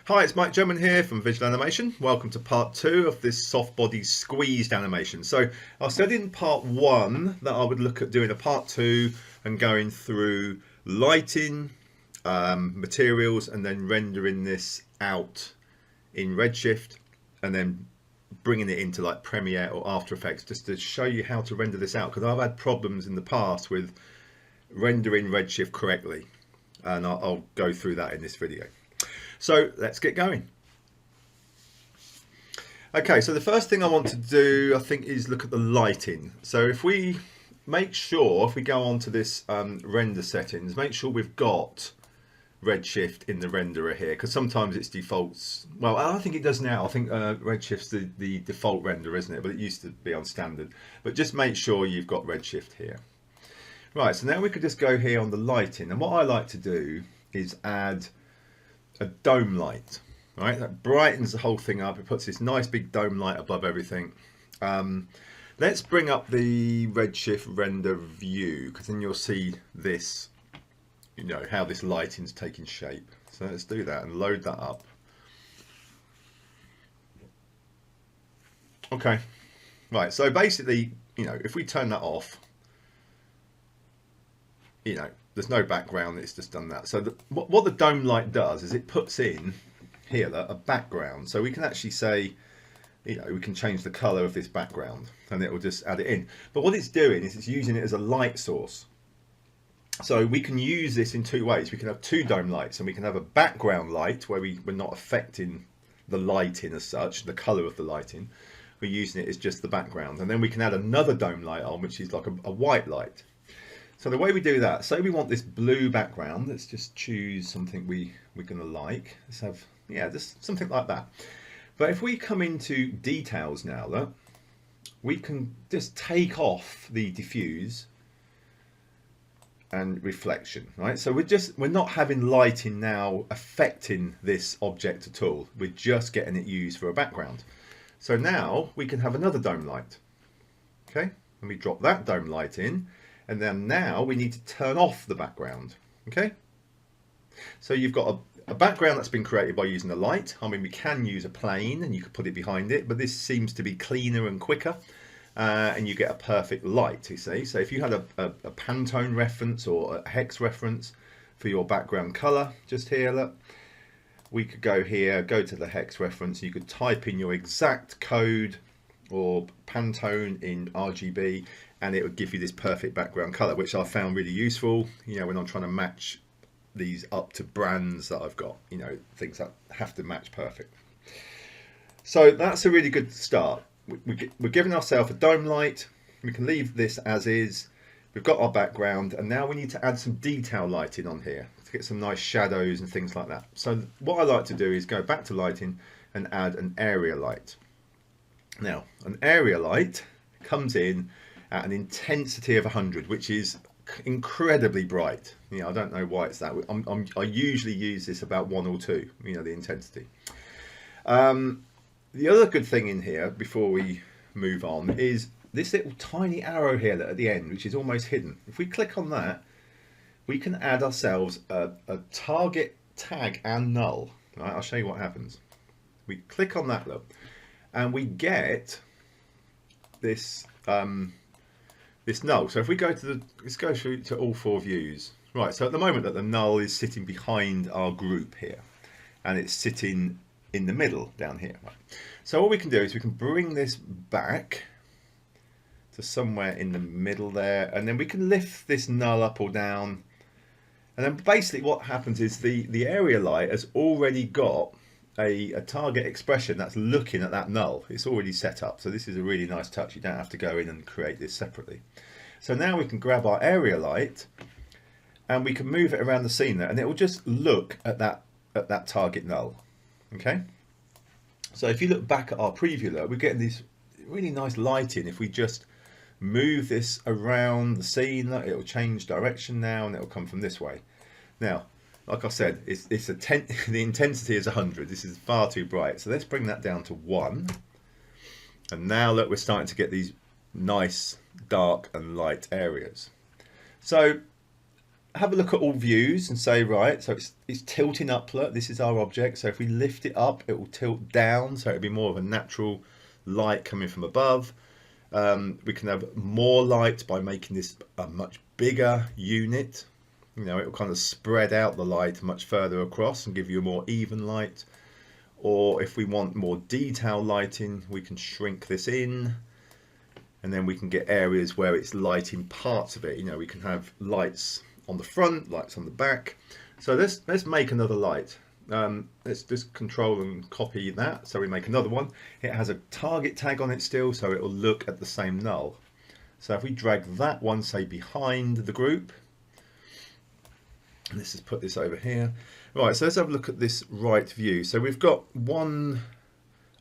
Hi, it's Mike German here from Visual Animation. Welcome to part 2 of this soft body squeezed animation. So I said in part 1 that I would look at doing a part 2 and going through lighting, materials, and then rendering this out in Redshift and then bringing it into like Premiere or After Effects just to show you how to render this out, because I've had problems in the past with rendering Redshift correctly, and I'll go through that in this video. So let's get going. Okay, so the first thing I want to do, I think, is look at the lighting. So if we make sure, if we go on to this render settings, make sure we've got Redshift in the renderer here, because sometimes it's defaults. Well, I think it does now. I think Redshift's the default render, isn't it? But it used to be on standard. But just make sure you've got Redshift here. Right, so now we could just go here on the lighting. And what I like to do is add a dome light, right? That brightens the whole thing up. It puts this nice big dome light above everything. Let's bring up the Redshift render view, because then you'll see this, you know, how this lighting's taking shape. So let's do that and load that up. Okay, right, so basically, you know, if we turn that off, you know, there's no background, it's just done that. So what the dome light does is it puts in here a background. So we can actually say, you know, we can change the color of this background and it will just add it in. But what it's doing is it's using it as a light source. So we can use this in two ways. We can have two dome lights, and we can have a background light where we're not affecting the lighting as such, the color of the lighting. We're using it as just the background. And then we can add another dome light on, which is like a white light. So the way we do that, say we want this blue background, let's just choose something we're going to like. Let's have, yeah, just something like that. But if we come into details now, look, we can just take off the diffuse and reflection, right? So we're not having lighting now affecting this object at all. We're just getting it used for a background. So now we can have another dome light. Okay, and we drop that dome light in. And then now we need to turn off the background. Okay, so you've got a background that's been created by using a light. I mean, we can use a plane and you could put it behind it, but this seems to be cleaner and quicker, and you get a perfect light, you see. So if you had a Pantone reference or a hex reference for your background color, just here, look, we could go here, go to the hex reference, you could type in your exact code or Pantone in RGB, and it would give you this perfect background color, which I found really useful, you know, when I'm trying to match these up to brands that I've got, you know, things that have to match perfect. So that's a really good start. We're giving ourselves a dome light. We can leave this as is. We've got our background, and now we need to add some detail lighting on here to get some nice shadows and things like that. So what I like to do is go back to lighting and add an area light. Now, an area light comes in at an intensity of 100, which is incredibly bright. You know, I don't know why it's that. I usually use this about 1 or 2, you know, the intensity. The other good thing in here, before we move on, is this little tiny arrow here at the end, which is almost hidden. If we click on that, we can add ourselves a target tag and null. Right, I'll show you what happens. We click on that, look, and we get this this null. So if we go to let's go through to all 4 views. Right, so at the moment that the null is sitting behind our group here, and it's sitting in the middle down here. Right. So what we can do is we can bring this back to somewhere in the middle there, and then we can lift this null up or down, and then basically what happens is the area light has already got a target expression that's looking at that null. It's already set up, so this is a really nice touch. You don't have to go in and create this separately. So now we can grab our area light and we can move it around the scene there, and it will just look at that target null. Okay, so if you look back at our preview there, we're getting this really nice lighting. If we just move this around the scene, it will change direction now, and it will come from this way. Now, like I said, the intensity is 100. This is far too bright. So let's bring that down to 1. And now look, we're starting to get these nice dark and light areas. So have a look at all views and say, right, so it's tilting up. Look, this is our object. So if we lift it up, it will tilt down. So it'll be more of a natural light coming from above. We can have more light by making this a much bigger unit. You know, it will kind of spread out the light much further across and give you a more even light. Or if we want more detail lighting, we can shrink this in. And then we can get areas where it's lighting parts of it. You know, we can have lights on the front, lights on the back. So let's make another light. Let's just control and copy that. So we make another one. It has a target tag on it still, so it will look at the same null. So if we drag that one, say, behind the group, let's just put this over here. Right, so let's have a look at this right view. So we've got one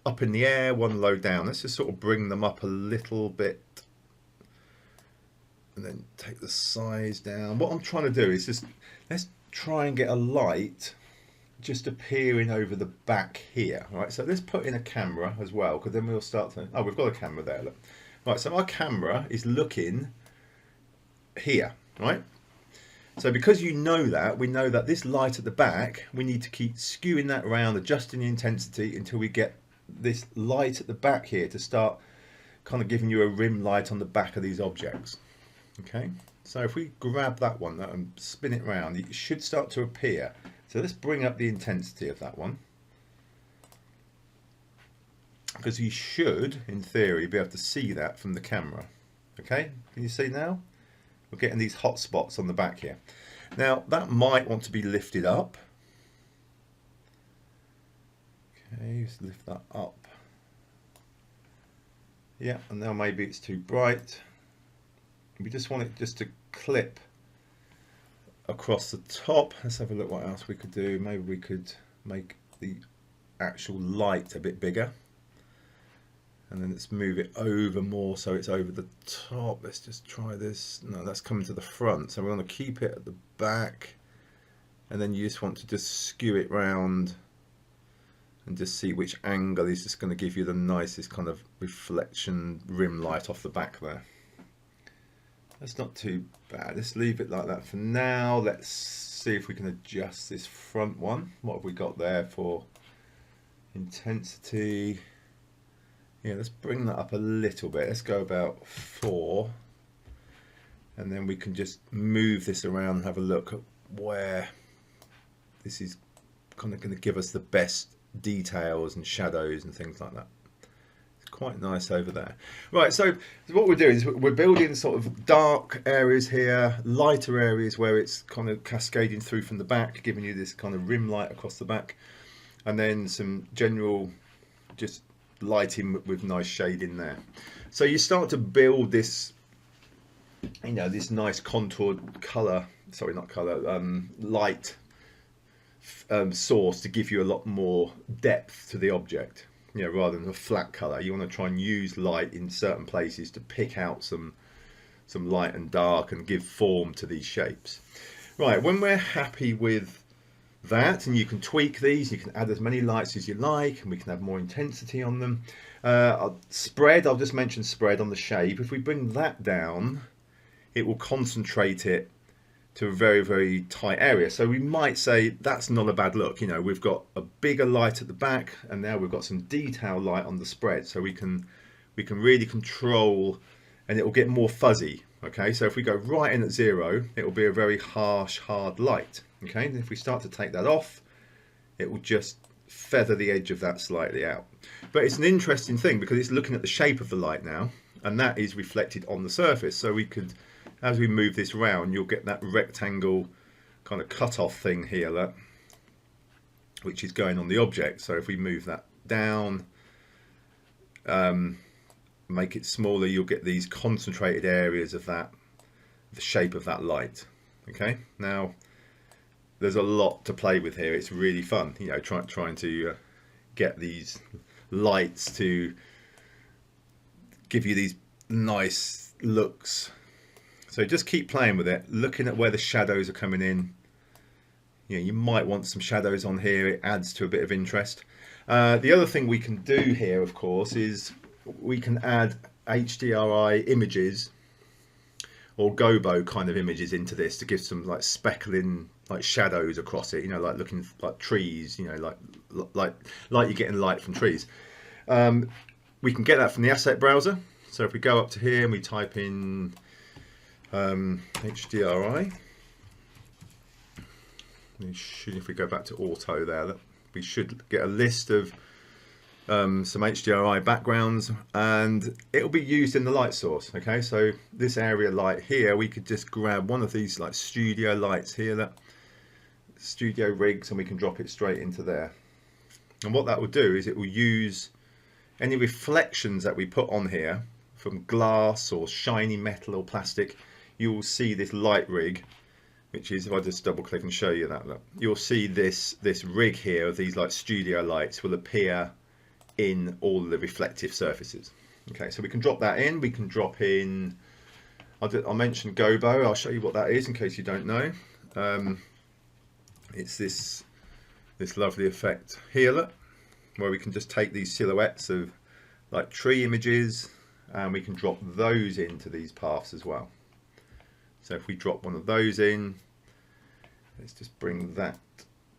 up in the air, one low down. Let's just sort of bring them up a little bit. And then take the size down. What I'm trying to do is just, let's try and get a light just appearing over the back here. Right, so let's put in a camera as well, because then we'll start to, oh, we've got a camera there, look. Right, so our camera is looking here, right? So because you know that, we know that this light at the back, we need to keep skewing that around, adjusting the intensity until we get this light at the back here to start kind of giving you a rim light on the back of these objects. Okay, so if we grab that one and spin it around, it should start to appear. So let's bring up the intensity of that one, because you should, in theory, be able to see that from the camera. Okay, can you see now? We're getting these hot spots on the back here. Now that might want to be lifted up. Okay, let's lift that up. Yeah, and now maybe it's too bright. We just want it just to clip across the top. Let's have a look what else we could do. Maybe we could make the actual light a bit bigger. And then let's move it over more so it's over the top. Let's just try this. No, that's coming to the front. So we're going to keep it at the back. And then you just want to just skew it round and just see which angle is just going to give you the nicest kind of reflection rim light off the back there. That's not too bad. Let's leave it like that for now. Let's see if we can adjust this front one. What have we got there for intensity? Yeah, let's bring that up a little bit. Let's go about 4. And then we can just move this around and have a look at where this is kind of going to give us the best details and shadows and things like that. Quite nice over there. Right, so what we're doing is we're building sort of dark areas here, lighter areas where it's kind of cascading through from the back, giving you this kind of rim light across the back, and then some general just lighting with nice shade in there. So you start to build this, you know, this nice contoured color, sorry, not color, light source to give you a lot more depth to the object. You know, rather than a flat color, you want to try and use light in certain places to pick out some light and dark and give form to these shapes. Right, when we're happy with that, and you can tweak these, you can add as many lights as you like, and we can have more intensity on them. Spread, I'll just mention spread on the shape. If we bring that down, it will concentrate it to a very, very tight area. So we might say that's not a bad look. You know, we've got a bigger light at the back, and now we've got some detail light on the spread. So we can really control, and it will get more fuzzy. Okay, so if we go right in at 0, it will be a very harsh, hard light. Okay, and if we start to take that off, it will just feather the edge of that slightly out. But it's an interesting thing because it's looking at the shape of the light now, and that is reflected on the surface. So we could, as we move this around, you'll get that rectangle kind of cut-off thing here, which is going on the object. So if we move that down, make it smaller, you'll get these concentrated areas of that, the shape of that light. Okay, now there's a lot to play with here. It's really fun, you know, trying to get these lights to give you these nice looks. So just keep playing with it, looking at where the shadows are coming in. You know, you might want some shadows on here. It adds to a bit of interest. The other thing we can do here, of course, is we can add HDRI images or Gobo kind of images into this to give some like speckling, like shadows across it, you know, like looking like trees, you know, like you're getting light from trees. We can get that from the asset browser. So if we go up to here and we type in HDRI, if we go back to auto there, we should get a list of some HDRI backgrounds, and it'll be used in the light source. Okay, so this area light here, we could just grab one of these like studio lights here, that studio rigs, and we can drop it straight into there. And what that will do is it will use any reflections that we put on here from glass or shiny metal or plastic. You will see this light rig, which is, if I just double click and show you that, look, you'll see this rig here of these like studio lights will appear in all the reflective surfaces. Okay, so we can drop that in. We can drop in, I'll mention Gobo. I'll show you what that is in case you don't know. It's this lovely effect here, look, where we can just take these silhouettes of like tree images and we can drop those into these paths as well. So if we drop one of those in, let's just bring that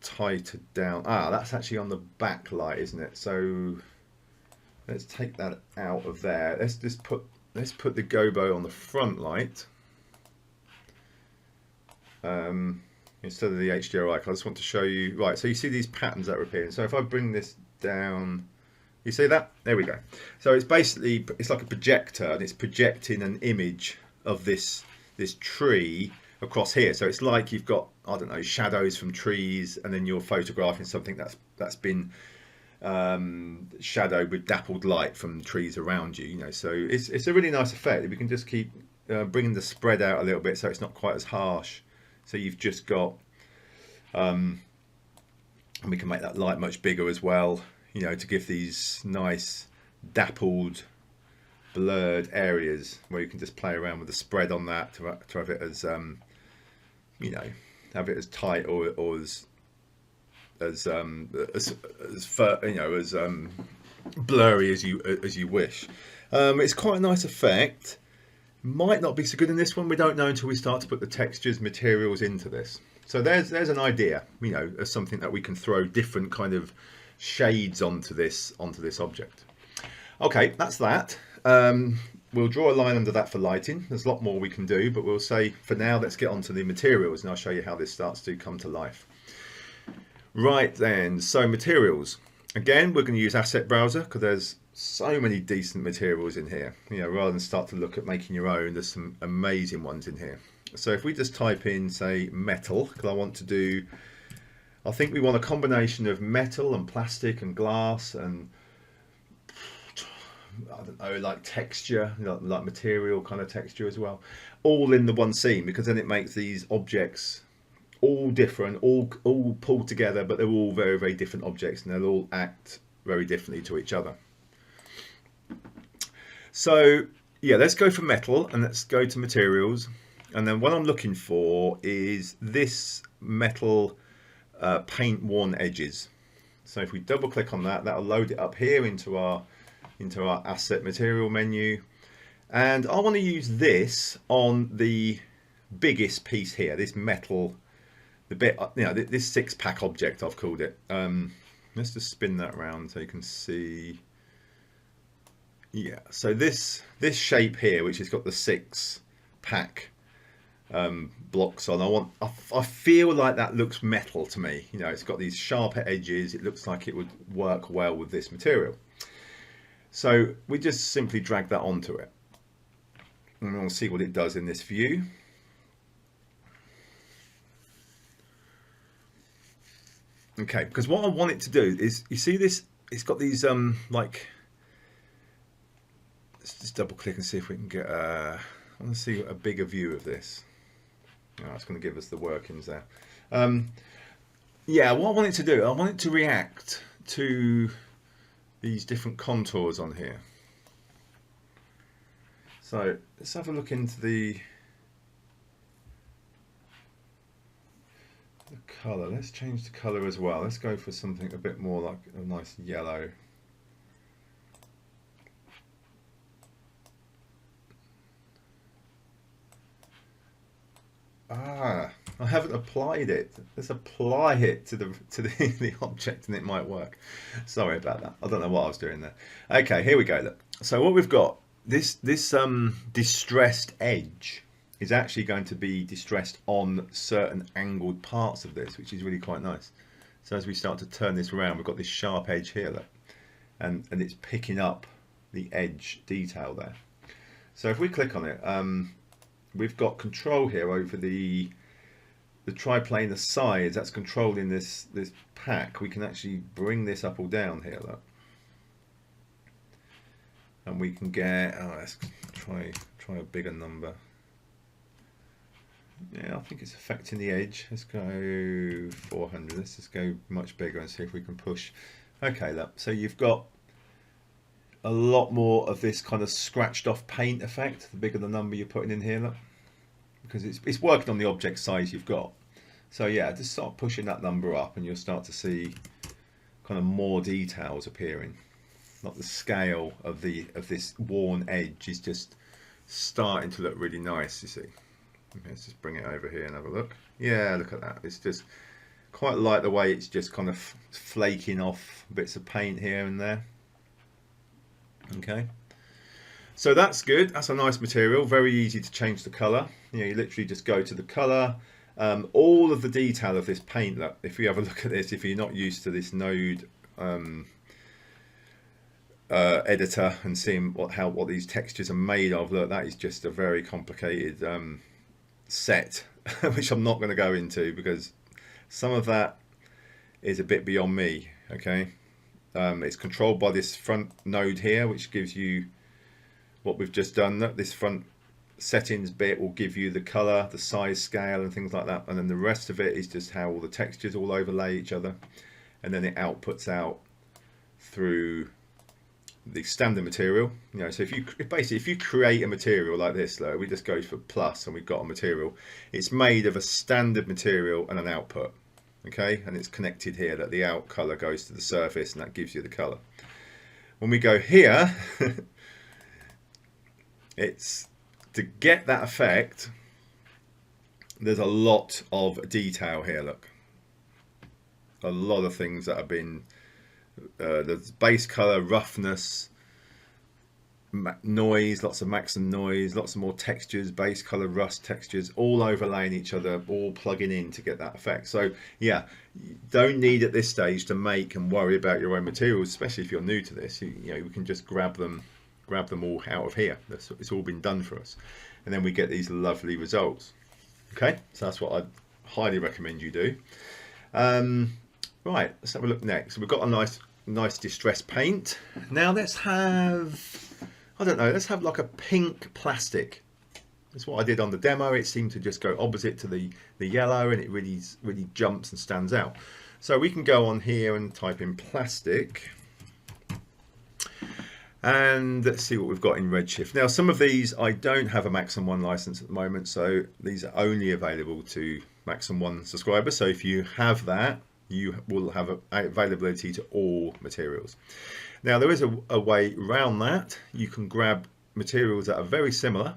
tighter down. That's actually on the backlight, isn't it? So let's take that out of there. Let's put the Gobo on the front light instead of the HDRI. I just want to show you. Right, so you see these patterns that are appearing. So if I bring this down, you see that? There we go. So it's basically, it's like a projector, and it's projecting an image of this tree across here. So it's like you've got, I don't know, shadows from trees, and then you're photographing something that's been shadowed with dappled light from trees around you. You know, so it's a really nice effect. We can just keep bringing the spread out a little bit so it's not quite as harsh. So you've just got, and we can make that light much bigger as well, you know, to give these nice dappled, blurred areas where you can just play around with the spread on that to have it as, you know, have it as tight or as blurry as you wish. It's quite a nice effect. Might not be so good in this one. We don't know until we start to put the textures, materials into this. So there's an idea, you know, as something that we can throw different kind of shades onto this object. Okay, that's that. We'll draw a line under that for lighting. There's a lot more we can do, but we'll say for now, let's get onto the materials, and I'll show you how this starts to come to life. Right then, so materials. Again, we're going to use Asset Browser because there's so many decent materials in here. You know, rather than start to look at making your own, there's some amazing ones in here. So if we just type in, say, metal, because I think we want a combination of metal and plastic and glass and, I don't know, like texture, like material kind of texture as well, all in the one scene, because then it makes these objects all different, all pulled together, but they're all very, very different objects, and they'll all act very differently to each other. So yeah, let's go for metal and let's go to materials. And then what I'm looking for is this metal paint worn edges. So if we double click on that, that'll load it up here into our asset material menu. And I want to use this on the biggest piece here, this metal, the bit, you know, this 6-pack object I've called it. Let's just spin that around so you can see. Yeah, so this shape here, which has got the 6-pack blocks on, I feel like that looks metal to me. You know, it's got these sharper edges. It looks like it would work well with this material. So we just simply drag that onto it, and we'll see what it does in this view. Okay, because what I want it to do is, you see this, it's got these like, let's just double click and see if we can get I want to see a bigger view of this. Oh, it's going to give us the workings there. Yeah, what I want it to do, I want it to react to these different contours on here. So let's have a look into the colour. Let's change the colour as well. Let's go for something a bit more like a nice yellow. I haven't applied it. Let's apply it to the object and it might work. Sorry about that. I don't know what I was doing there. Okay, here we go. Look. So what we've got, this distressed edge is actually going to be distressed on certain angled parts of this, which is really quite nice. So as we start to turn this around, we've got this sharp edge here, look, and it's picking up the edge detail there. So if we click on it, we've got control here over the triplanar sides. That's controlling this pack. We can actually bring this up or down here, look, and we can get. Let's try a bigger number. Yeah, I think it's affecting the edge. Let's go 400. Let's just go much bigger and see if we can push. Okay, look. So you've got a lot more of this kind of scratched off paint effect, the bigger the number you're putting in here, look, because it's working on the object size you've got. So yeah, just start pushing that number up and you'll start to see kind of more details appearing. Not the scale of this worn edge is just starting to look really nice, you see. Let's just bring it over here and have a look. Yeah, look at that. It's just quite like the way it's just kind of flaking off bits of paint here and there. Okay, so that's good. That's a nice material, very easy to change the color. You know, you literally just go to the color. All of the detail of this paint, look, if you have a look at this, if you're not used to this node editor and seeing what these textures are made of, look, that is just a very complicated set, which I'm not going to go into because some of that is a bit beyond me. Okay. It's controlled by this front node here, which gives you what we've just done. This front settings bit will give you the color, the size, scale and things like that, and then the rest of it is just how all the textures all overlay each other, and then it outputs out through the standard material. You know, so if you create a material like this, though, we just go for plus and we've got a material. It's made of a standard material and an output. Okay, and it's connected here that the out color goes to the surface and that gives you the color. When we go here, it's to get that effect, there's a lot of detail here, look. A lot of things that have been, the base color, roughness, noise, lots of maximum noise, lots of more textures, base color, rust textures, all overlaying each other, all plugging in to get that effect. So yeah, you don't need at this stage to make and worry about your own materials, especially if you're new to this. You know, we can just grab them all out of here. It's all been done for us, and then we get these lovely results. Okay, so that's what I'd highly recommend you do. Right, let's have a look next. We've got a nice distressed paint. Now let's have, I don't know, let's have like a pink plastic. That's what I did on the demo. It seemed to just go opposite to the yellow, and it really jumps and stands out. So we can go on here and type in plastic, and let's see what we've got in Redshift. Now some of these I don't have a Maxim 1 license at the moment, so these are only available to Maxim 1 subscribers. So if you have that, you will have availability to all materials. Now there is a way around that. You can grab materials that are very similar.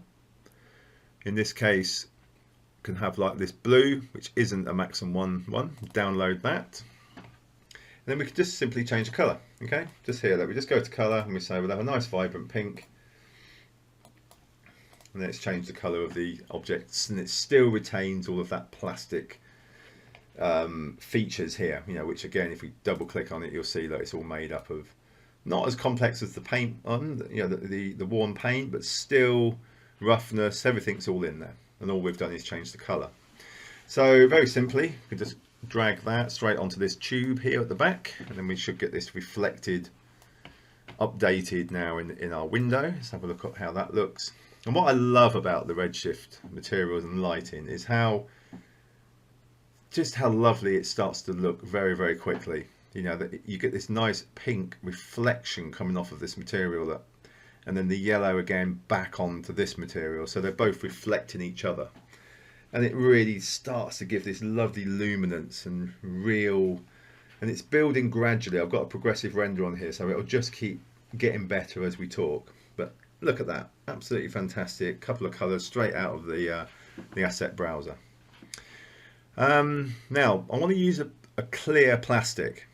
In this case, you can have like this blue, which isn't a Maxim 1 one. Download that. And then we can just simply change the colour. Okay, just here, we just go to colour and we say we'll have a nice vibrant pink. And then it's changed the colour of the objects, and it still retains all of that plastic features here, you know, which again, if we double click on it, you'll see that it's all made up of, not as complex as the paint on, you know, the worn paint, but still roughness, everything's all in there, and all we've done is change the color. So very simply, you can just drag that straight onto this tube here at the back, and then we should get this reflected, updated now in our window. Let's have a look at how that looks. And what I love about the Redshift materials and lighting is just how lovely it starts to look very quickly. You know, that you get this nice pink reflection coming off of this material, and then the yellow again back onto this material, so they're both reflecting each other, and it really starts to give this lovely luminance and real, and it's building gradually. I've got a progressive render on here, so it'll just keep getting better as we talk. But look at that, absolutely fantastic. Couple of colors straight out of the asset browser. Now I want to use a clear plastic.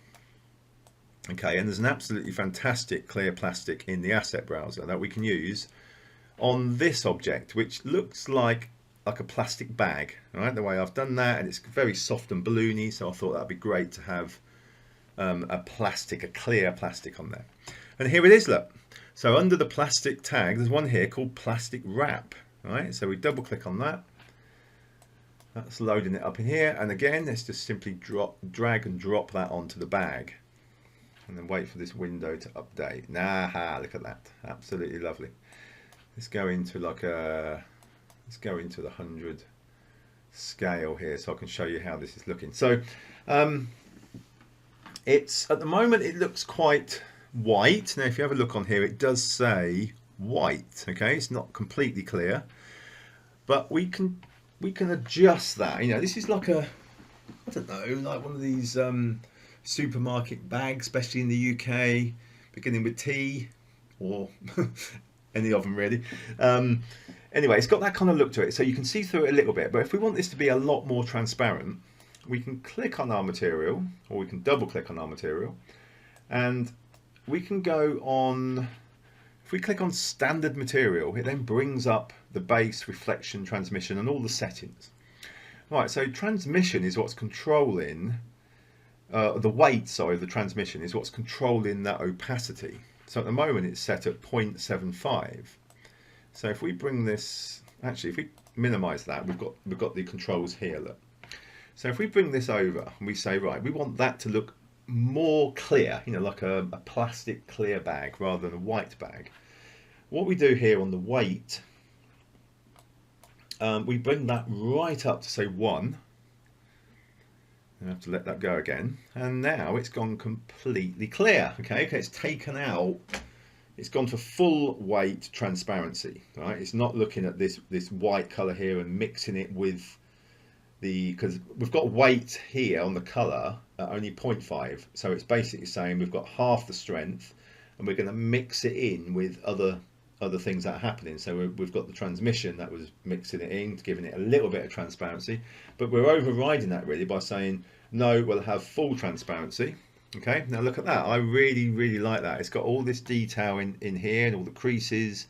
Okay, and there's an absolutely fantastic clear plastic in the asset browser that we can use on this object, which looks like a plastic bag. All right, the way I've done that, and it's very soft and balloony, so I thought that'd be great to have a clear plastic on there. And here it is, look. So under the plastic tag, there's one here called plastic wrap. All right, so we double click on that. That's loading it up in here, and again, let's just simply drag and drop that onto the bag. And then wait for this window to update. Nah, look at that. Absolutely lovely. Let's go into the 100 scale here so I can show you how this is looking. So it's at the moment it looks quite white. Now if you have a look on here, it does say white. Okay, it's not completely clear, but we can adjust that. You know, this is like I don't know, like one of these supermarket bags, especially in the UK, beginning with T, or any of them really. Anyway, it's got that kind of look to it, so you can see through it a little bit. But if we want this to be a lot more transparent, we can click on our material, or we can double click on our material, and we can go on. If we click on standard material, it then brings up the base, reflection, transmission, and all the settings. Right, so transmission is what's controlling the weight, sorry, the transmission is what's controlling that opacity. So at the moment it's set at 0.75. So if we bring this, actually if we minimize that, we've got the controls here, look. So if we bring this over and we say, right, we want that to look more clear, you know, like a plastic clear bag rather than a white bag. What we do here on the weight, we bring that right up to say 1. I have to let that go again, and now it's gone completely clear. Okay, it's taken out, it's gone for full weight transparency. Right, it's not looking at this white color here and mixing it with because we've got weight here on the color at only 0.5, so it's basically saying we've got half the strength, and we're going to mix it in with other things that are happening. So we've got the transmission that was mixing it in, giving it a little bit of transparency, but we're overriding that really by saying no, we'll have full transparency. Okay, now look at that. I really like that. It's got all this detail in here and all the creases,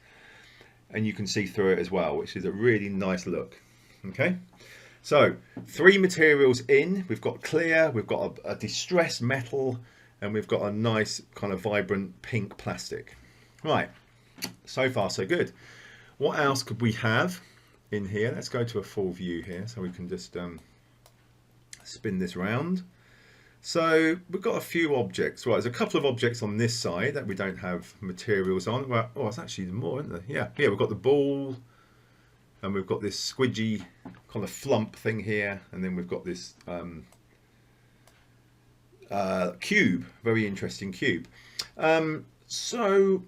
and you can see through it as well, which is a really nice look. Okay, so 3 materials in. We've got clear, we've got a distressed metal, and we've got a nice kind of vibrant pink plastic. Right, so far so good. What else could we have in here? Let's go to a full view here so we can just spin this round. So we've got a few objects. Right, there's a couple of objects on this side that we don't have materials on. Well, oh, it's actually more, isn't there? Yeah, we've got the ball, and we've got this squidgy kind of flump thing here, and then we've got this cube, very interesting cube. So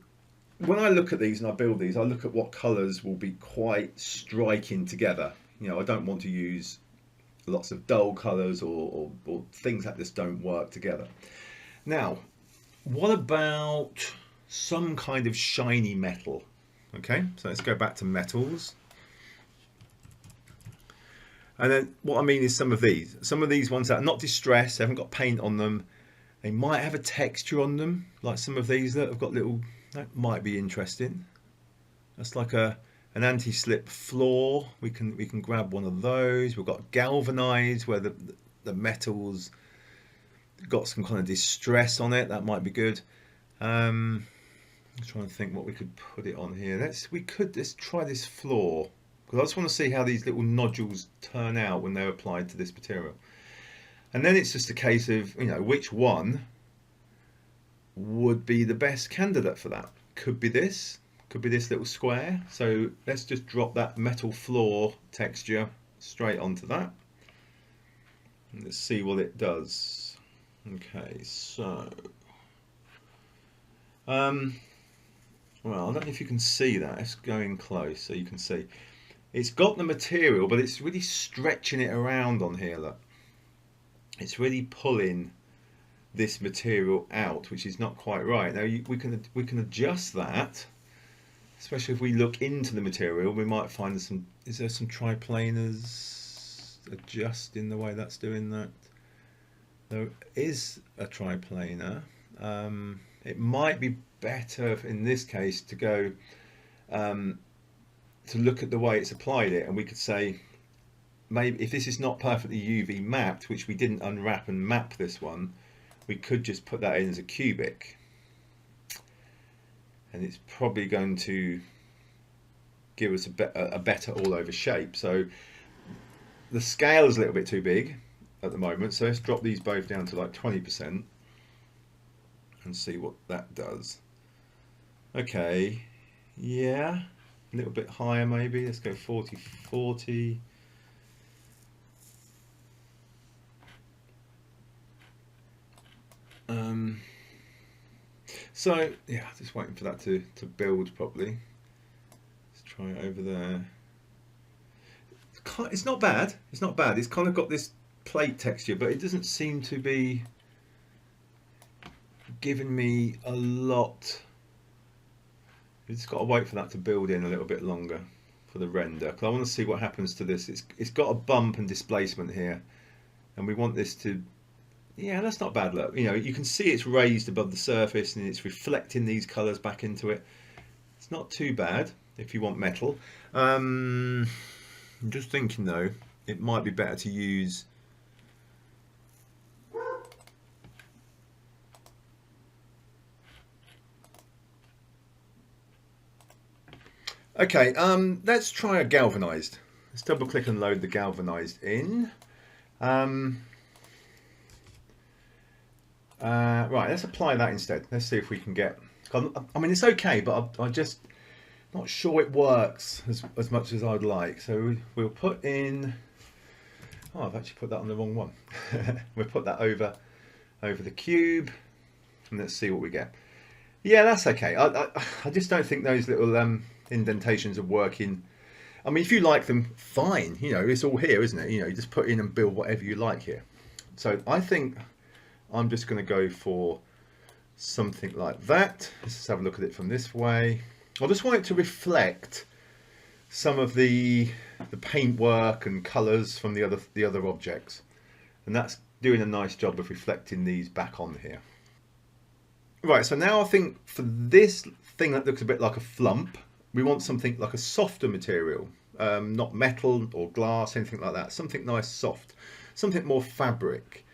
when I look at these and I build these, I look at what colours will be quite striking together. You know, I don't want to use lots of dull colours or things that just don't work together. Now, what about some kind of shiny metal? Okay, so let's go back to metals. And then what I mean is some of these ones that are not distressed, they haven't got paint on them, they might have a texture on them, like some of these that have got little, that might be interesting. That's like an anti-slip floor. We can grab one of those. We've got galvanized where the metal's got some kind of distress on it. That might be good. I'm trying to think what we could put it on here. Let's try this floor, because I just want to see how these little nodules turn out when they're applied to this material. And then it's just a case of, you know, which one would be the best candidate for that. Could be this little square. So let's just drop that metal floor texture straight onto that. And let's see what it does. Okay, so well, I don't know if you can see that. Let's go in close so you can see. It's got the material, but it's really stretching it around on here, look. It's really pulling this material out, which is not quite right. Now we can adjust that, especially if we look into the material. We might find is there some triplaners adjusting the way that's doing that. There is a triplanar. It might be better in this case to go to look at the way it's applied it, and we could say maybe if this is not perfectly UV mapped, which we didn't unwrap and map this one, we could just put that in as a cubic, and it's probably going to give us a better all over shape. So the scale is a little bit too big at the moment, so let's drop these both down to like 20% and see what that does. Okay, yeah, a little bit higher maybe. Let's go 40-40. So yeah, just waiting for that to build properly. Let's try it over there. It's not bad. It's not bad. It's kind of got this plate texture, but it doesn't seem to be giving me a lot. You've just got to wait for that to build in a little bit longer for the render, because I want to see what happens to this. It's got a bump and displacement here, and we want this to, yeah, that's not bad. Look, you know, you can see it's raised above the surface and it's reflecting these colors back into it. It's not too bad if you want metal. I'm just thinking though, it might be better to use okay, let's try a galvanized. Let's double click and load the galvanized in. Right, let's apply that instead. Let's see if we can get, I mean, it's okay, but I'm just not sure it works as much as I'd like. So we'll put in, oh, I've actually put that on the wrong one. We'll put that over the cube, and let's see what we get. Yeah, that's okay. I just don't think those little indentations are working. I mean, if you like them, fine. You know, it's all here, isn't it? You know, you just put in and build whatever you like here. So I think I'm just going to go for something like that. Let's just have a look at it from this way. I just want it to reflect some of the paintwork and colours from the other objects, and that's doing a nice job of reflecting these back on here. Right, so now I think for this thing that looks a bit like a flump, we want something like a softer material, not metal or glass, anything like that. Something nice, soft, something more fabric.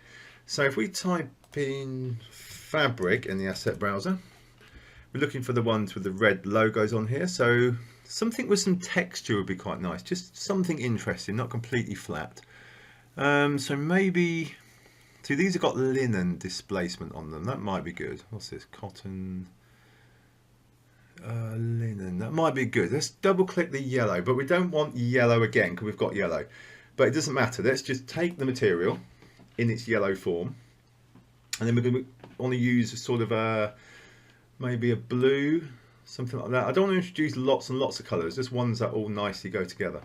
So if we type in fabric in the asset browser, we're looking for the ones with the red logos on here. So something with some texture would be quite nice, just something interesting, not completely flat. So maybe, see, these have got linen displacement on them. That might be good. What's this? Cotton, linen. That might be good. Let's double click the yellow, but we don't want yellow again because we've got yellow. But it doesn't matter. Let's just take the material in its yellow form, and then we're going to want to use a sort of maybe a blue, something like that. I don't want to introduce lots and lots of colours, just ones that all nicely go together.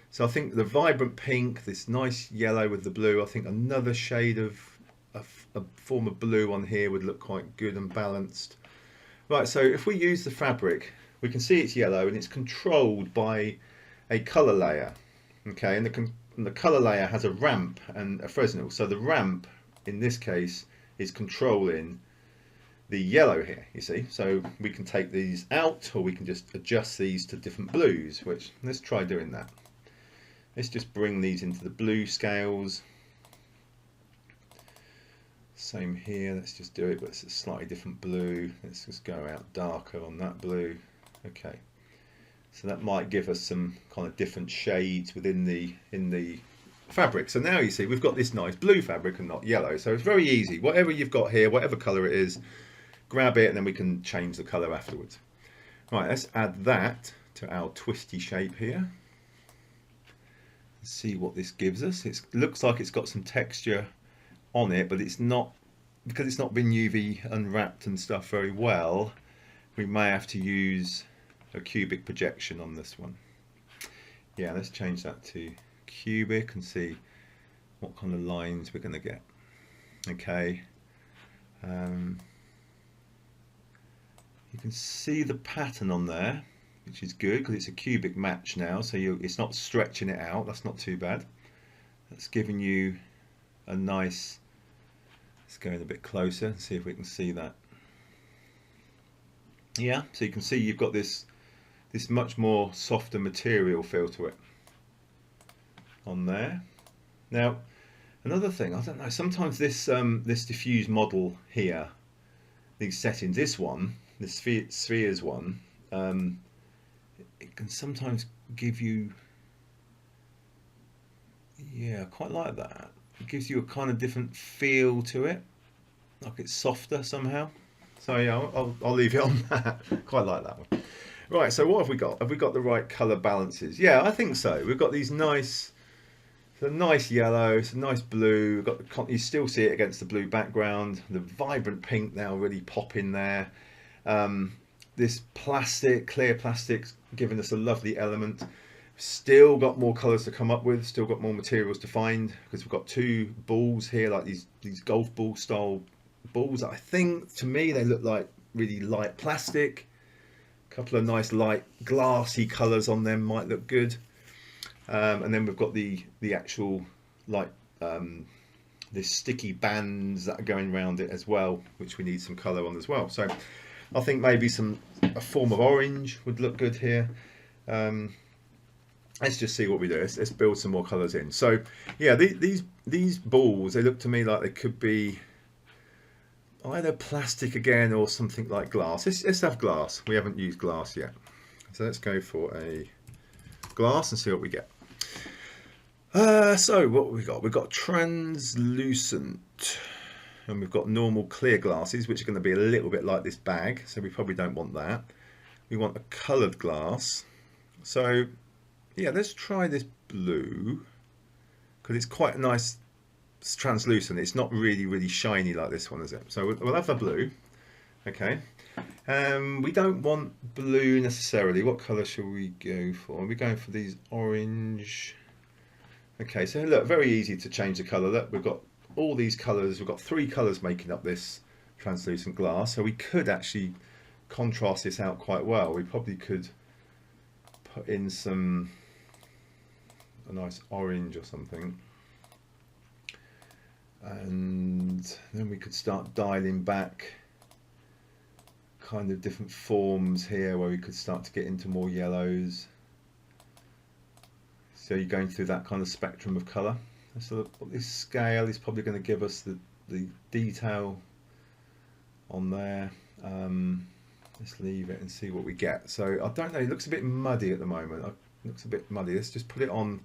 So I think the vibrant pink, this nice yellow with the blue, I think another shade of a form of blue on here would look quite good and balanced. Right, so if we use the fabric, we can see it's yellow and it's controlled by a colour layer. Okay, and the colour layer has a ramp and a Fresnel. So the ramp in this case is controlling the yellow here, you see. So we can take these out, or we can just adjust these to different blues, which, let's try doing that. Let's just bring these into the blue scales. Same here, let's just do it, but it's a slightly different blue. Let's just go out darker on that blue. Okay, so that might give us some kind of different shades within the fabric. So now you see we've got this nice blue fabric and not yellow. So it's very easy. Whatever you've got here, whatever colour it is, grab it and then we can change the colour afterwards. Right, let's add that to our twisty shape here. Let's see what this gives us. It looks like it's got some texture on it, but it's not, because it's not been UV unwrapped and stuff very well. We may have to use a cubic projection on this one. Yeah, let's change that to cubic and see what kind of lines we're going to get. Okay, you can see the pattern on there, which is good because it's a cubic match now, so it's not stretching it out. That's not too bad. That's giving you a nice, let's go in a bit closer and see if we can see that. Yeah, so you can see you've got this much more softer material feel to it on there. Now, another thing, I don't know, sometimes this this diffuse model here, these settings, this spheres one, it can sometimes give you, yeah, I quite like that. It gives you a kind of different feel to it, like it's softer somehow. So yeah, I'll leave it on that. Quite like that one. Right, so what have we got? Have we got the right colour balances? Yeah, I think so. We've got these nice, it's a nice yellow, it's a nice blue. We've got you still see it against the blue background. The vibrant pink now really pop in there. This plastic, clear plastics, giving us a lovely element. Still got more colours to come up with. Still got more materials to find, because we've got two balls here, like these golf ball style balls. I think to me they look like really light plastic. A couple of nice light glassy colours on them might look good. And then we've got the actual like this sticky bands that are going around it as well, which we need some colour on as well. So I think maybe a form of orange would look good here. Let's just see what we do. Let's build some more colours in. So yeah, these balls, they look to me like they could be either plastic again or something like glass. Let's have glass. We haven't used glass yet. So let's go for a glass and see what we get. So what have we got? We've got translucent, and we've got normal clear glasses, which are going to be a little bit like this bag. So we probably don't want that. We want a coloured glass. So yeah, let's try this blue, because it's quite nice. It's translucent. It's not really shiny like this one, is it? So we'll have the blue. Okay. We don't want blue necessarily. What colour shall we go for? We're going for these orange. Okay, so look, very easy to change the colour. Look, we've got all these colours. We've got 3 colours making up this translucent glass. So we could actually contrast this out quite well. We probably could put in a nice orange or something. And then we could start dialing back kind of different forms here, where we could start to get into more yellows. So you're going through that kind of spectrum of colour. So this scale is probably going to give us the detail on there. Let's leave it and see what we get. So I don't know, it looks a bit muddy at the moment. It looks a bit muddy. Let's just put it on,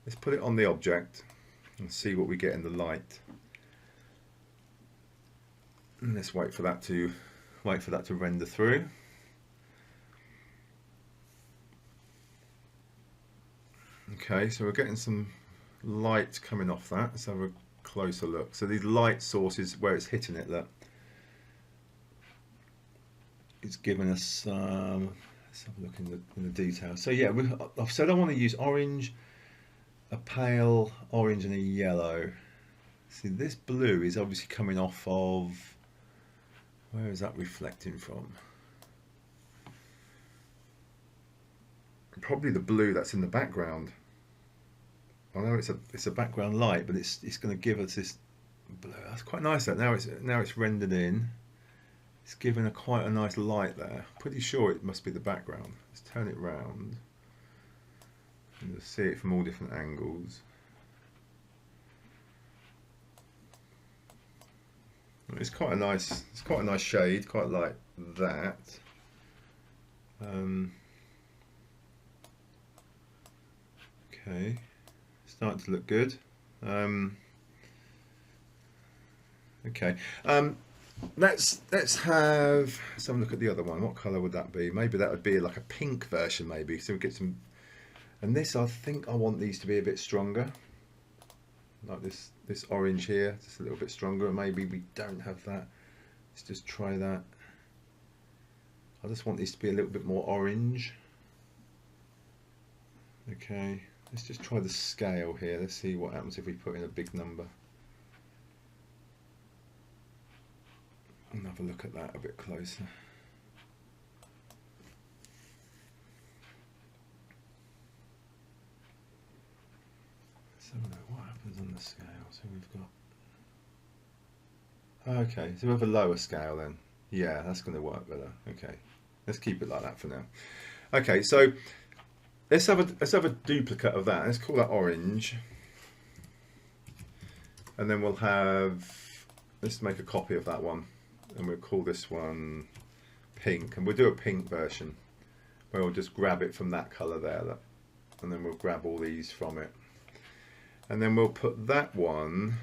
let's put it on the object and see what we get in the light. And let's wait for that to render through. Okay, so we're getting some light coming off that. Let's have a closer look. So these light sources, where it's hitting it, look, it's giving us. Let's have a look in the detail. So yeah, I've said I want to use orange, a pale orange, and a yellow. See, this blue is obviously coming off of. Where is that reflecting from? Probably the blue that's in the background. I know it's a background light, but it's going to give us this blue. That's quite nice. That now it's rendered in. It's giving quite a nice light there. Pretty sure it must be the background. Let's turn it round and you'll see it from all different angles. It's quite a nice shade, quite like that. Okay, starting to look good. Okay, let's have a look at the other one. What colour would that be? Maybe that would be like a pink version, maybe. So we get some. And this, I think I want these to be a bit stronger. Like this orange here, just a little bit stronger. Maybe we don't have that. Let's just try that. I just want these to be a little bit more orange. Okay, let's just try the scale here. Let's see what happens if we put in a big number. And have a look at that a bit closer. So what happens scale. So we've got, okay, so we have a lower scale then. Yeah, that's going to work better. Okay, let's keep it like that for now. Okay, so let's have a duplicate of that. Let's call that orange, and then we'll have, let's make a copy of that one, and we'll call this one pink, and we'll do a pink version where we'll just grab it from that color there, and then we'll grab all these from it, and then we'll put that one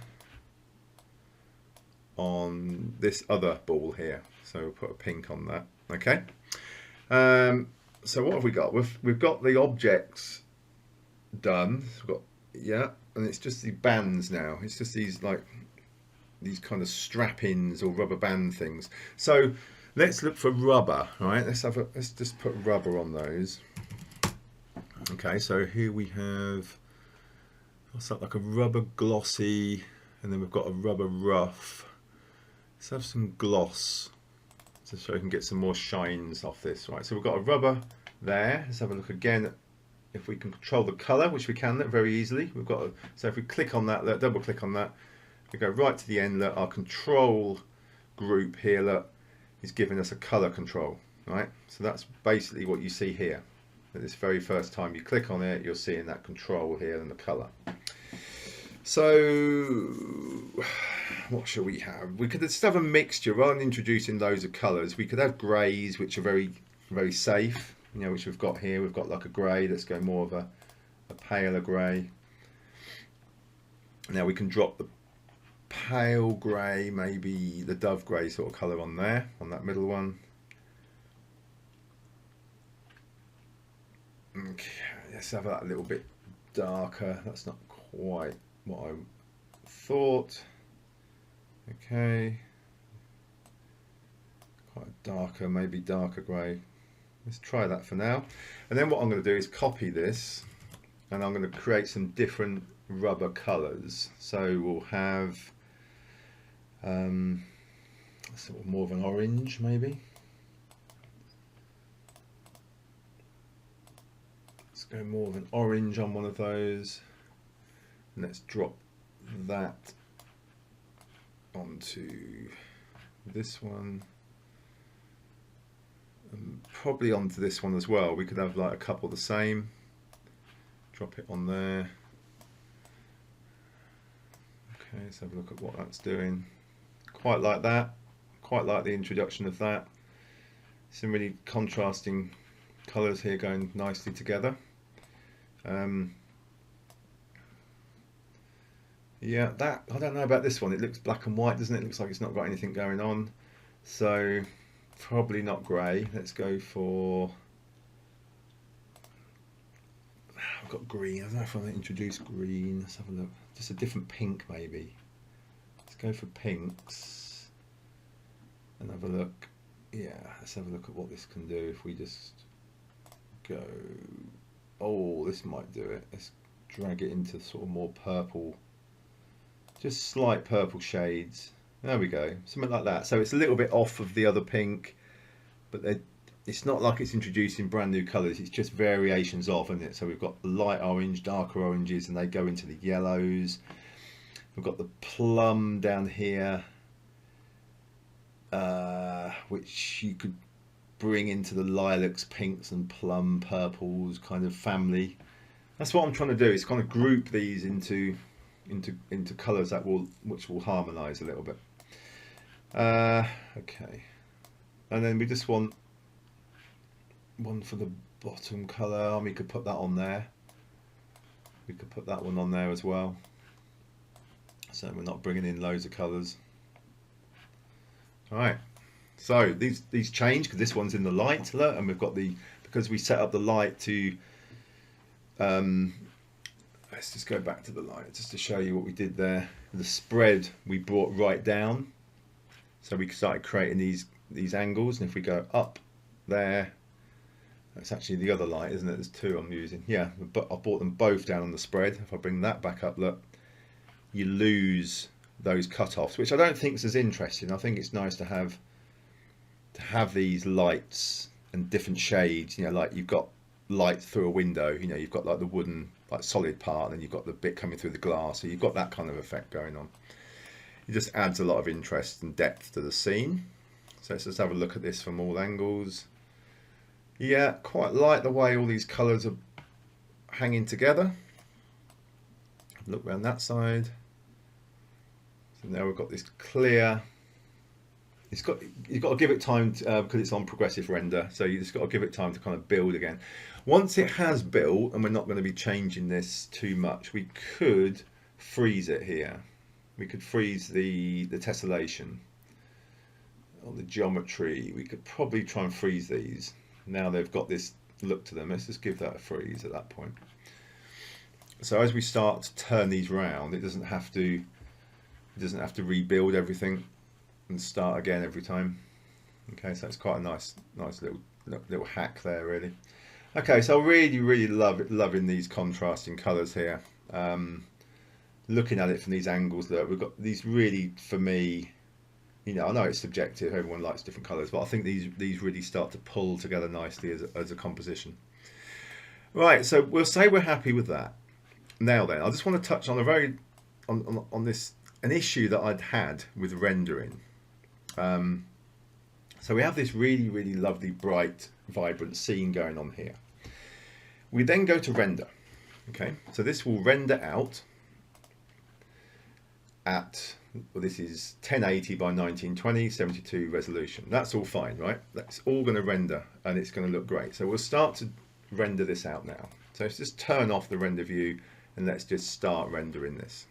on this other ball here. So we'll put a pink on that. Okay. So what have we got? We've got the objects done. We've got, yeah, and it's just the bands now. It's just these like these kind of strap-ins or rubber band things. So let's look for rubber. All right. Let's just put rubber on those. Okay. So here we have, what's that, like a rubber glossy, and then we've got a rubber rough. Let's have some gloss, so we can get some more shines off this. Right, so we've got a rubber there. Let's have a look again. If we can control the color, which we can very easily, we've got so if we click on that, look, double click on that, we go right to the end. Look, our control group here, look, is giving us a color control. Right, so that's basically what you see here. At this very first time you click on it, you're seeing that control here and the color. So what shall we have? We could just have a mixture. Rather than introducing loads of colours, we could have greys, which are very, very safe, you know, which we've got here. We've got like a grey. Let's go more of a paler grey. Now we can drop the pale grey, maybe the dove grey sort of colour on there, on that middle one. Okay, let's have that a little bit darker. That's not quite what I thought. Okay, quite darker, maybe darker grey. Let's try that for now. And then what I'm going to do is copy this, and I'm going to create some different rubber colours. So we'll have sort of more of an orange, maybe. Let's go more of an orange on one of those. Let's drop that onto this one, and probably onto this one as well. We could have like a couple the same. Drop it on there. Okay, let's have a look at what that's doing. Quite like that. Quite like the introduction of that. Some really contrasting colours here going nicely together. Yeah, that, I don't know about this one. It looks black and white, doesn't it? It looks like it's not got anything going on. So probably not grey. Let's go for, I've got green. I don't know if I want to introduce green. Let's have a look. Just a different pink maybe. Let's go for pinks and have a look. Yeah, let's have a look at what this can do if we just go, oh, this might do it. Let's drag it into sort of more purple. Just slight purple shades. There we go, something like that. So it's a little bit off of the other pink, but it's not like it's introducing brand new colours. It's just variations of, isn't it? So we've got light orange, darker oranges, and they go into the yellows. We've got the plum down here, which you could bring into the lilacs, pinks, and plum purples kind of family. That's what I'm trying to do. Is kind of group these into colours that which will harmonise a little bit. Okay, and then we just want one for the bottom colour, and we could put that on there. We could put that one on there as well, so we're not bringing in loads of colours. All right, so these change because this one's in the light, look, and we've got because we set up the light to let's just go back to the light just to show you what we did there. The spread we brought right down, so we started creating these angles, and if we go up there, that's actually the other light, isn't it? There's two I'm using. Yeah, but I brought them both down on the spread. If I bring that back up, look, you lose those cut-offs, which I don't think is as interesting. I think it's nice to have these lights and different shades, you know, like you've got light through a window, you know, you've got like the wooden like solid part, and then you've got the bit coming through the glass, so you've got that kind of effect going on. It just adds a lot of interest and depth to the scene. So let's just have a look at this from all angles. Yeah, quite like the way all these colours are hanging together. Look around that side. So now we've got this clear. You've got to give it time because it's on progressive render, so you just got to give it time to kind of build again. Once it has built, and we're not going to be changing this too much, we could freeze it here. We could freeze the tessellation on the geometry. We could probably try and freeze these. Now they've got this look to them. Let's just give that a freeze at that point. So as we start to turn these round, it doesn't have to rebuild everything and start again every time. Okay, so it's quite a nice little hack there, really. Okay, so really loving these contrasting colours here. Looking at it from these angles, look, we've got these really, for me, you know, I know it's subjective, everyone likes different colours, but I think these really start to pull together nicely as a composition. Right, so we'll say we're happy with that. Now then, I just want to touch on an issue that I'd had with rendering. So we have this really lovely, bright, vibrant scene going on here. We then go to render. Okay, so this will render out at, well, this is 1080 by 1920, 72 resolution. That's all fine, right? That's all going to render and it's going to look great. So we'll start to render this out now. So let's just turn off the render view and let's just start rendering this.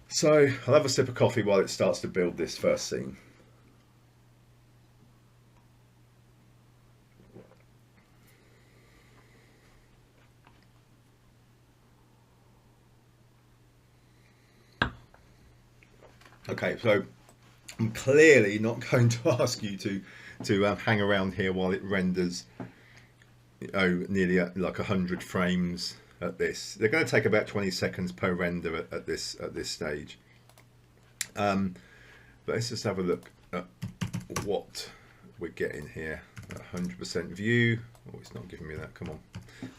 So I'll have a sip of coffee while it starts to build this first scene. Okay, so I'm clearly not going to ask you to hang around here while it renders, nearly like 100 frames at this. They're going to take about 20 seconds per render at this stage. But let's just have a look at what we're getting here. 100% view. Oh, it's not giving me that. Come on,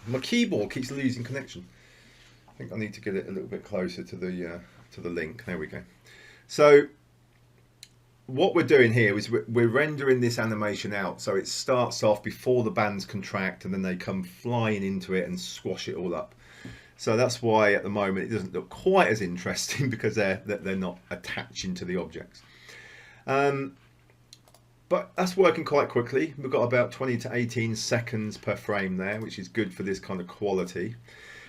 my keyboard keeps losing connection. I think I need to get it a little bit closer to the link. There we go. So what we're doing here is we're rendering this animation out, so it starts off before the bands contract and then they come flying into it and squash it all up. So that's why at the moment it doesn't look quite as interesting, because they're not attaching to the objects. But that's working quite quickly. We've got about 20 to 18 seconds per frame there, which is good for this kind of quality.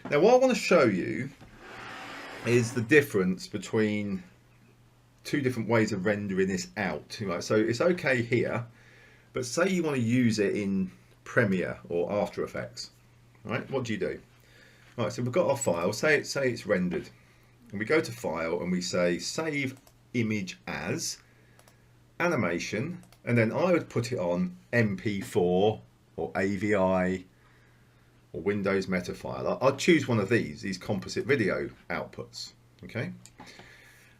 Now what I want to show you is the difference between two different ways of rendering this out. Right? So it's okay here, but say you want to use it in Premiere or After Effects. Right? What do? Right, so we've got our file, say it's rendered. And we go to File and we say Save Image As, Animation, and then I would put it on MP4 or AVI or Windows Meta file. I'll choose one of these composite video outputs. Okay.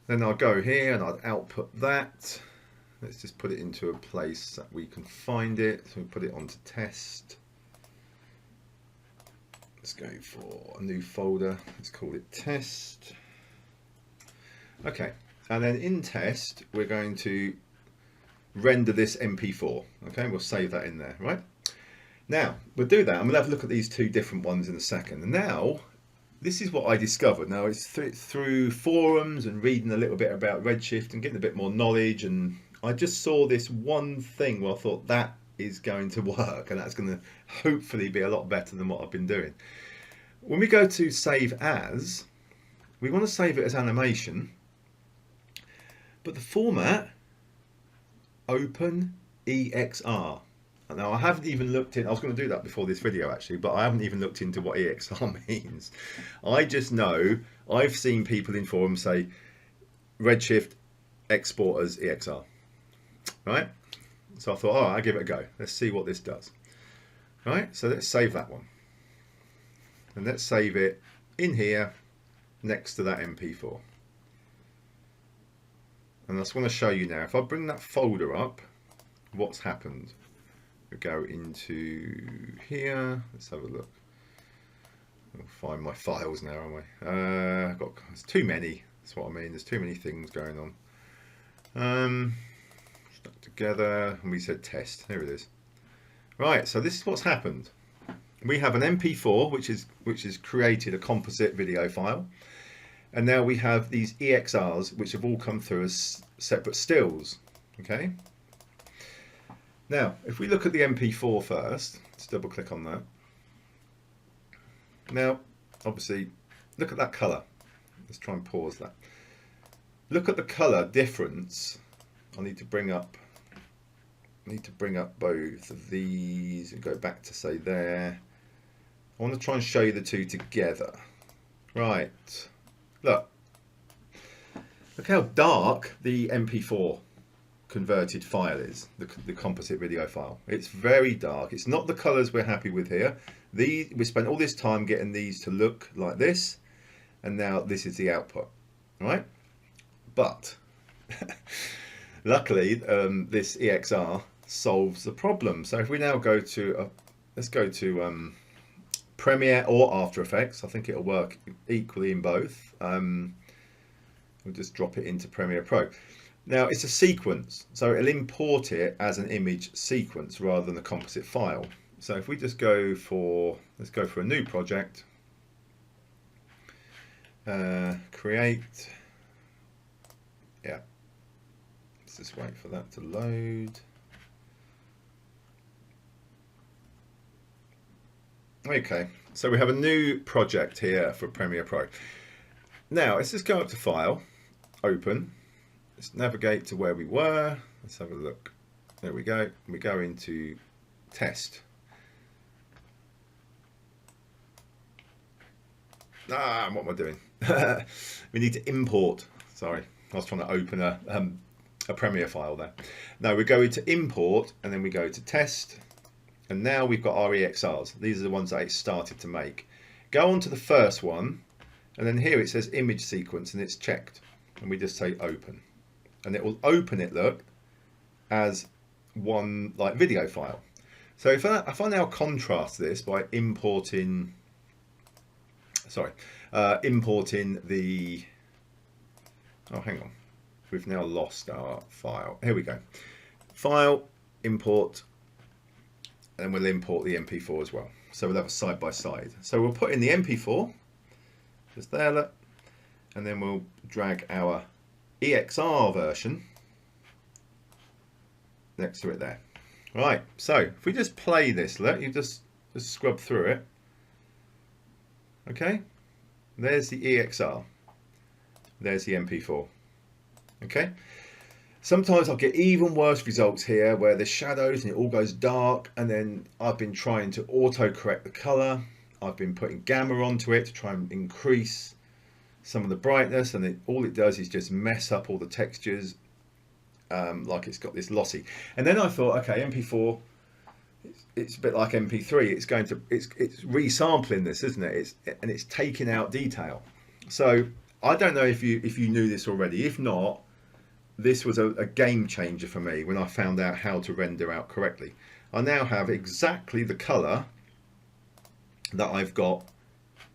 Then I'll go here and I'll output that. Let's just put it into a place that we can find it. So we put it onto test. Let's go for a new folder. Let's call it test. Okay. And then in test, we're going to render this MP4. Okay. We'll save that in there, right? Now we'll do that. I'm going to have a look at these two different ones in a second. And now, this is what I discovered. Now it's through forums and reading a little bit about Redshift and getting a bit more knowledge, and I just saw this one thing where I thought that is going to work, and that's going to hopefully be a lot better than what I've been doing. When we go to save as, we want to save it as animation, but the format, OpenEXR. Now I haven't even looked in, I was going to do that before this video actually, but I haven't even looked into what EXR means. I just know, I've seen people in forums say, Redshift export as EXR, right? So I thought, all right, I'll give it a go. Let's see what this does. Right, so let's save that one. And let's save it in here, next to that MP4. And I just want to show you now, if I bring that folder up, what's happened. We go into here, let's have a look. I'll find my files now, aren't we? There's too many. That's what I mean. There's too many things going on. Stuck together, and we said test. Here it is. Right. So this is what's happened. We have an MP4 which has created a composite video file, and now we have these EXRs which have all come through as separate stills. Okay. Now, if we look at the MP4 first, let's double click on that. Now, obviously, look at that colour. Let's try and pause that. Look at the colour difference. I need to bring up both of these and go back to say there. I want to try and show you the two together. Right. Look how dark the MP4 converted file is, the composite video file. It's very dark. It's not the colors we're happy with here. We spent all this time getting these to look like this, and now this is the output, right? But luckily this EXR solves the problem. So if we now go to let's go to Premiere or After Effects. I think it'll work equally in both. We'll just drop it into Premiere Pro. Now it's a sequence, so it'll import it as an image sequence rather than a composite file. So if we just go for, let's go for a new project, create, yeah, let's just wait for that to load. Okay, so we have a new project here for Premiere Pro. Now let's just go up to File, Open. Let's navigate to where we were. Let's have a look. There we go. We go into Test. What am I doing? We need to import. Sorry, I was trying to open a Premiere file there. Now we go into Import, and then we go to Test. And now we've got our EXRs. These are the ones that it started to make. Go on to the first one, and then here it says Image Sequence, and it's checked. And we just say Open. And it will open it, look, as one like video file. So if I now contrast this by importing, importing the, oh hang on, we've now lost our file. Here we go. File, import, and we'll import the MP4 as well. So we'll have a side by side. So we'll put in the MP4, just there, look, and then we'll drag our EXR version next to it there. Right, so if we just play this, look, you just scrub through it. Okay, there's the EXR, there's the MP4. Okay, sometimes I'll get even worse results here where there's shadows and it all goes dark, and then I've been trying to auto correct the color. I've been putting gamma onto it to try and increase some of the brightness, and all it does is just mess up all the textures, like it's got this lossy. And then I thought, okay, MP4, it's a bit like MP3. It's resampling this, isn't it? It's taking out detail. So I don't know if you knew this already. If not, this was a game changer for me when I found out how to render out correctly. I now have exactly the color that I've got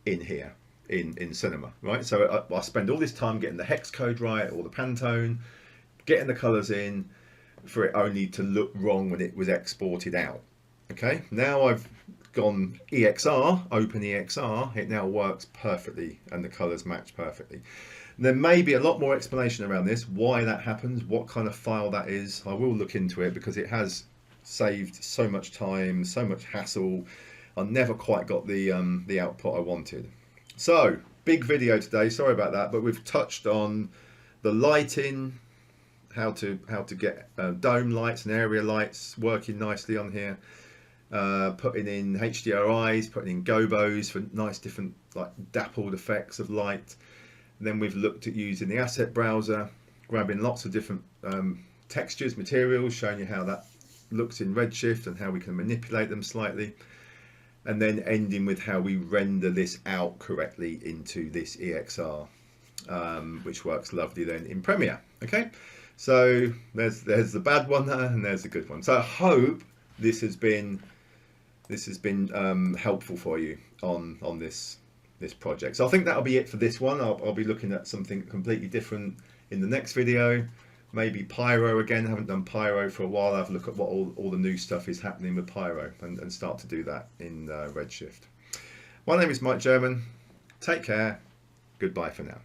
in here. In cinema, right? So I spend all this time getting the hex code right, or the Pantone, getting the colors in, for it only to look wrong when it was exported out. Okay, now I've gone EXR, open EXR, it now works perfectly and the colors match perfectly. And there may be a lot more explanation around this, why that happens, what kind of file that is. I will look into it because it has saved so much time, so much hassle. I never quite got the output I wanted. So, big video today, sorry about that, but we've touched on the lighting, how to get dome lights and area lights working nicely on here, putting in HDRIs, putting in Gobos for nice different like dappled effects of light. And then we've looked at using the asset browser, grabbing lots of different textures, materials, showing you how that looks in Redshift and how we can manipulate them slightly. And then ending with how we render this out correctly into this EXR, which works lovely then in Premiere. Okay, so there's the bad one there, and there's the good one. So I hope this has been helpful for you on this this project. So I think that'll be it for this one. I'll be looking at something completely different in the next video. Maybe Pyro again. I haven't done Pyro for a while. I'll have a look at what all the new stuff is happening with Pyro and start to do that in Redshift. My name is Mike German. Take care. Goodbye for now.